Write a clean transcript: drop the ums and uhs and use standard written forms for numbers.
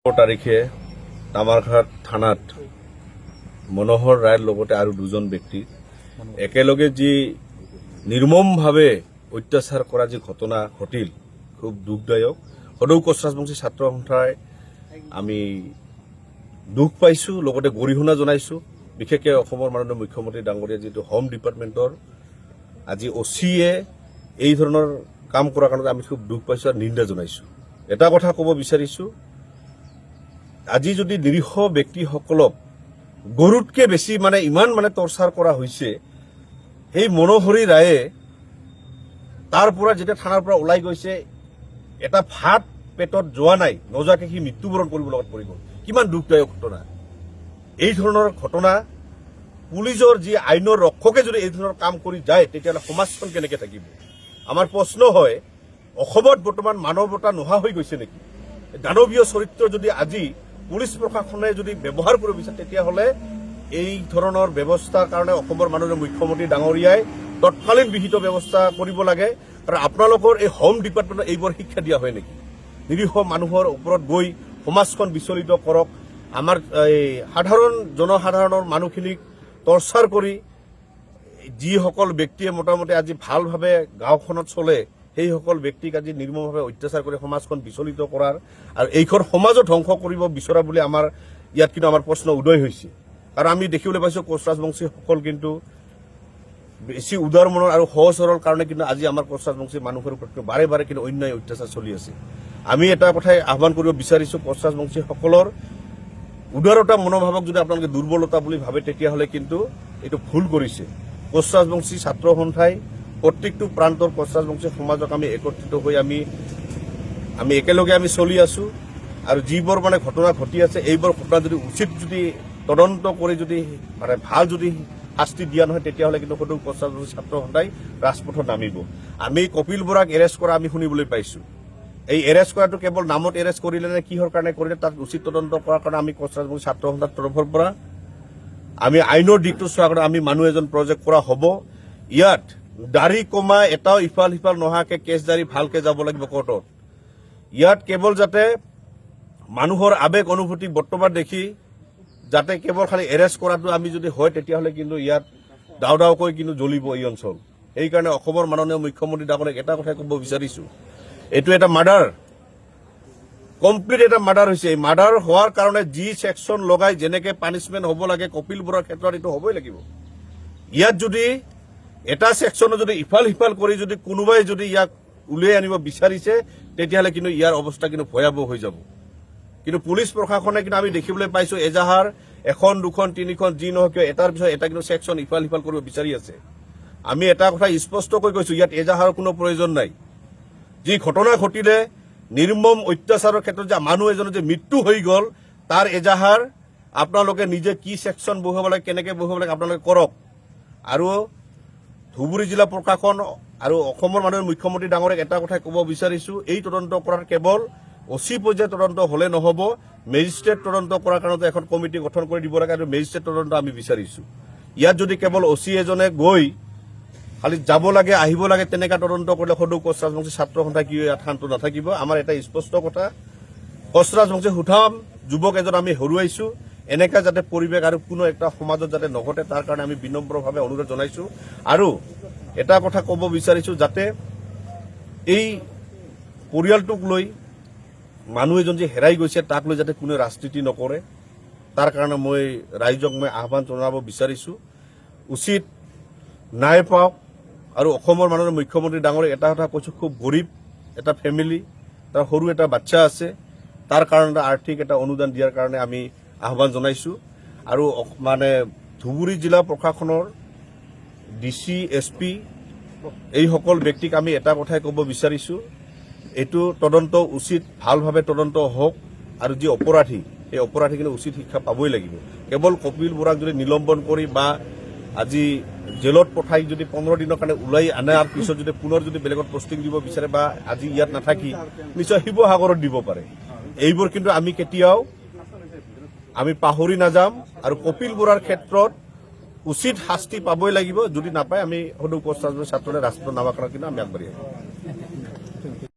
তাৰিখে তামাৰঘাট থানাত মনোহৰ ৰায়ৰ লগতে আৰু দুজন ব্যক্তি একেলগে যি নিৰ্মমভাৱে অত্যাচাৰ কৰা যি ঘটনা ঘটিল খুব দুখদায়ক। সদৌ কোচ ৰাজবংশী ছাত্ৰ সন্থাই আমি দুখ পাইছোঁ, লগতে গৰিহণা জনাইছোঁ। বিশেষকৈ অসমৰ মাননীয় মুখ্যমন্ত্ৰী ডাঙৰীয়া যিটো হোম ডিপাৰ্টমেণ্টৰ আজি অচিয়ে এই ধৰণৰ কাম কৰাৰ কাৰণে আমি খুব দুখ পাইছোঁ আৰু নিন্দা জনাইছোঁ। এটা কথা ক'ব বিচাৰিছোঁ, আজি যদি নিৰীহ ব্যক্তিসকলক গৰুতকৈ বেছি ইমান টৰ্চাৰ কৰা হৈছে, সেই মনোহৰী ৰায়ে তাৰ পৰা যেতিয়া থানাৰ পৰা ওলাই গৈছে, এটা ভাত পেটত যোৱা নাই, নোযোৱাকৈ সি মৃত্যুবৰণ কৰিব লগত পৰি গ'ল। কিমান দুখদায়ক ঘটনা। এই ধৰণৰ ঘটনা পুলিচৰ যি আইনৰ ৰক্ষকে যদি এই ধৰণৰ কাম কৰি যায়, তেতিয়াহ'লে সমাজখন কেনেকৈ থাকিব? আমাৰ প্ৰশ্ন হয়, অসমত বৰ্তমান মানৱতা নোহোৱা হৈ গৈছে নেকি? দানৱীয় চৰিত্ৰ যদি আজি পুলিচ প্ৰশাসনে যদি ব্যৱহাৰ কৰিব বিচাৰে, তেতিয়াহ'লে এই ধৰণৰ ব্যৱস্থাৰ কাৰণে অসমৰ মাননীয় মুখ্যমন্ত্ৰী ডাঙৰীয়াই তৎকালীন বিহিত ব্যৱস্থা কৰিব লাগে। আৰু আপোনালোকৰ এই হোম ডিপাৰ্টমেণ্টত এইবোৰ শিক্ষা দিয়া হয় নেকি? নিৰীহ মানুহৰ ওপৰত গৈ সমাজখন বিচলিত কৰক, আমাৰ এই জনসাধাৰণৰ মানুহখিনিক টৰ্চাৰ কৰি যিসকল ব্যক্তিয়ে মোটামুটি আজি ভালভাৱে গাঁওখনত চলে, সেইসকল ব্যক্তিক আজি নিৰ্মমভাৱে অত্যাচাৰ কৰি সমাজখন বিচলিত কৰাৰ আৰু এইখন সমাজো ধ্বংস কৰিব বিচৰা বুলি আমাৰ ইয়াত কিন্তু আমাৰ প্ৰশ্ন উদয় হৈছে। কাৰণ আমি দেখিবলৈ পাইছোঁ কোচ ৰাজবংশীসকল কিন্তু বেছি উদাৰ মনৰ আৰু সহজ সৰল কাৰণে কিন্তু আজি আমাৰ কোচ ৰাজবংশী মানুহৰ ওপৰত বাৰে বাৰে কিন্তু অন্যায় অত্যাচাৰ চলি আছে। আমি এটা কথাই আহ্বান কৰিব বিচাৰিছোঁ, কোচ ৰাজবংশীসকলৰ উদাৰতা মনোভাৱক যদি আপোনালোকে দুৰ্বলতা বুলি ভাবে, তেতিয়াহ'লে কিন্তু এইটো ভুল কৰিছে। কোচ ৰাজবংশী ছাত্ৰ সন্থাই প্ৰত্যেকটো প্ৰান্তৰ কোচ ৰাজবংশী সমাজক আমি একত্ৰিত হৈ আমি একেলগে আমি চলি আছোঁ। আৰু যিবোৰ ঘটনা ঘটি আছে, এইবোৰ ঘটনা যদি উচিত যদি তদন্ত কৰি যদি ভাল যদি শাস্তি দিয়া নহয়, তেতিয়াহ'লে কিন্তু সদৌ কোচ ৰাজবংশী ছাত্ৰ সন্থাই ৰাজপথত নামিব। আমি কপিল বৰাক এৰেষ্ট কৰা আমি শুনিবলৈ পাইছোঁ। এই এৰেষ্ট কৰাটো কেৱল নামত এৰেষ্ট কৰিলে নে কিহৰ কাৰণে কৰিলে, তাত উচিত তদন্ত কৰাৰ কাৰণে আমি কোচ ৰাজবংশী ছাত্ৰ সন্থাৰ তৰফৰ পৰা আমি আইনৰ দিশটো চোৱাৰ কাৰণে আমি মানুহ এজন প্ৰজেক্ট কৰা হ'ব। ইয়াত দাড়ি কমা এটাও ইফাল সিফাল নোহোৱাকৈ কেছ দাড়ি ভালকৈ যাব লাগিব কোৰ্টত। ইয়াত কেৱল যাতে মানুহৰ আৱেগ অনুভূতি বৰ্তমান দেখি যাতে কেৱল খালি এৰেষ্ট কৰাটো আমি যদি হয়, তেতিয়াহ'লে কিন্তু ইয়াত ডাও ডাওকৈ কিন্তু জ্বলিব এই অঞ্চল। সেইকাৰণে অসমৰ মাননীয় মুখ্যমন্ত্ৰী ডাঙৰীয়াক এটা কথাই ক'ব বিচাৰিছোঁ, এইটো এটা মাৰ্ডাৰ, কমপ্লিট এটা মাৰ্ডাৰ হৈছে। এই মাৰ্ডাৰ হোৱাৰ কাৰণে যি ছেকশ্যন লগাই যেনেকৈ পানিছমেণ্ট হ'ব লাগে, কপিল বৰাৰ ক্ষেত্ৰত এইটো হ'বই লাগিব। ইয়াত যদি এটা ছেকশ্যনো যদি ইফাল সিফাল কৰি যদি কোনোবাই যদি ইয়াক উলিয়াই আনিব বিচাৰিছে, তেতিয়াহ'লে কিন্তু ইয়াৰ অৱস্থা কিন্তু ভয়াৱহ হৈ যাব। কিন্তু পুলিচ প্ৰশাসনে কিন্তু আমি দেখিবলৈ পাইছোঁ, এজাহাৰ এখন দুখন তিনিখন যি নহয় কিয় এটাৰ পিছত এটা কিন্তু ছেকশ্যন ইফাল সিফাল কৰিব বিচাৰি আছে। আমি এটা কথা স্পষ্টকৈ কৈছোঁ, ইয়াত এজাহাৰৰ কোনো প্ৰয়োজন নাই। যি ঘটনা ঘটিলে নিৰ্মম অত্যাচাৰৰ ক্ষেত্ৰত যে মানুহ এজনৰ যে মৃত্যু হৈ গ'ল, তাৰ এজাহাৰ আপোনালোকে নিজে কি ছেকশ্যন বহুৱাব লাগে, কেনেকৈ বহুৱাব লাগে আপোনালোকে কৰক। আৰু ধুবুৰী জিলা প্ৰশাসন আৰু অসমৰ মাননীয় মুখ্যমন্ত্ৰী ডাঙৰীয়াক এটা কথাই ক'ব বিচাৰিছোঁ, এই তদন্ত কৰাৰ কেৱল অচি পৰ্যায়ৰ তদন্ত হ'লে নহ'ব, মেজিষ্ট্ৰেট তদন্ত কৰাৰ কাৰণে এখন কমিটি গঠন কৰি দিব লাগে আৰু মেজিষ্ট্ৰেট তদন্ত আমি বিচাৰিছোঁ। ইয়াত যদি কেৱল অচি এজনে গৈ খালি যাব লাগে আহিব লাগে তেনেকুৱা তদন্ত কৰিলে সদৌ কোচ ৰাজবংশী ছাত্ৰ সন্থা কি ইয়াত শান্ত নাথাকিব। আমাৰ এটা স্পষ্ট কথা, কোচ ৰাজবংশী সুঠাম যুৱক এজন আমি হেৰুৱাইছোঁ। এনেকুৱা যাতে পৰিৱেশ আৰু কোনো এটা সমাজত যাতে নঘটে, তাৰ কাৰণে আমি বিনম্ৰভাৱে অনুৰোধ জনাইছোঁ। আৰু এটা কথা ক'ব বিচাৰিছোঁ, যাতে এই পৰিয়ালটোক লৈ মানুহ এজন যে হেৰাই গৈছে, তাক লৈ যাতে কোনে ৰাজনীতি নকৰে, তাৰ কাৰণে মই ৰাইজক আহ্বান জনাব বিচাৰিছোঁ, উচিত ন্যায় পাওক। আৰু অসমৰ মাননীয় মুখ্যমন্ত্ৰী ডাঙৰীয়াক এটা কথা কৈছোঁ, খুব গৰীব এটা ফেমিলি, তাৰ সৰু এটা বাচ্চা আছে, তাৰ কাৰণে আৰ্থিক এটা অনুদান দিয়াৰ কাৰণে আমি আহ্বান জনাইছোঁ। আৰু ধুবুৰী জিলা প্ৰশাসনৰ DC SP এইসকল ব্যক্তিক আমি এটা কথাই ক'ব বিচাৰিছোঁ, এইটো তদন্ত উচিত ভালভাৱে তদন্ত হওক। আৰু যি অপৰাধী, সেই অপৰাধী কিন্তু উচিত শিক্ষা পাবই লাগিব। কেৱল কপিল বৰাক যদি নিলম্বন কৰি বা আজি জেলত পঠাই যদি 15 দিনৰ কাৰণে ওলাই অনাৰ পিছত যদি পুনৰ যদি বেলেগত পষ্টিং দিব বিচাৰে বা আজি ইয়াত নাথাকি নিশ্চয় শিৱসাগৰত দিব পাৰে, এইবোৰ কিন্তু আমি কেতিয়াও আমি পাহৰি নাযাম। আৰু কপিল বৰাৰ ক্ষেত্ৰত উচিত শাস্তি পাবই লাগিব, যদি নাপায় আমি সদৌ কোচ ৰাজবংশী ছাত্ৰৰে ৰাজপথত নামাৰ কাৰণে কিন্তু আমি আগবাঢ়ি আহিম।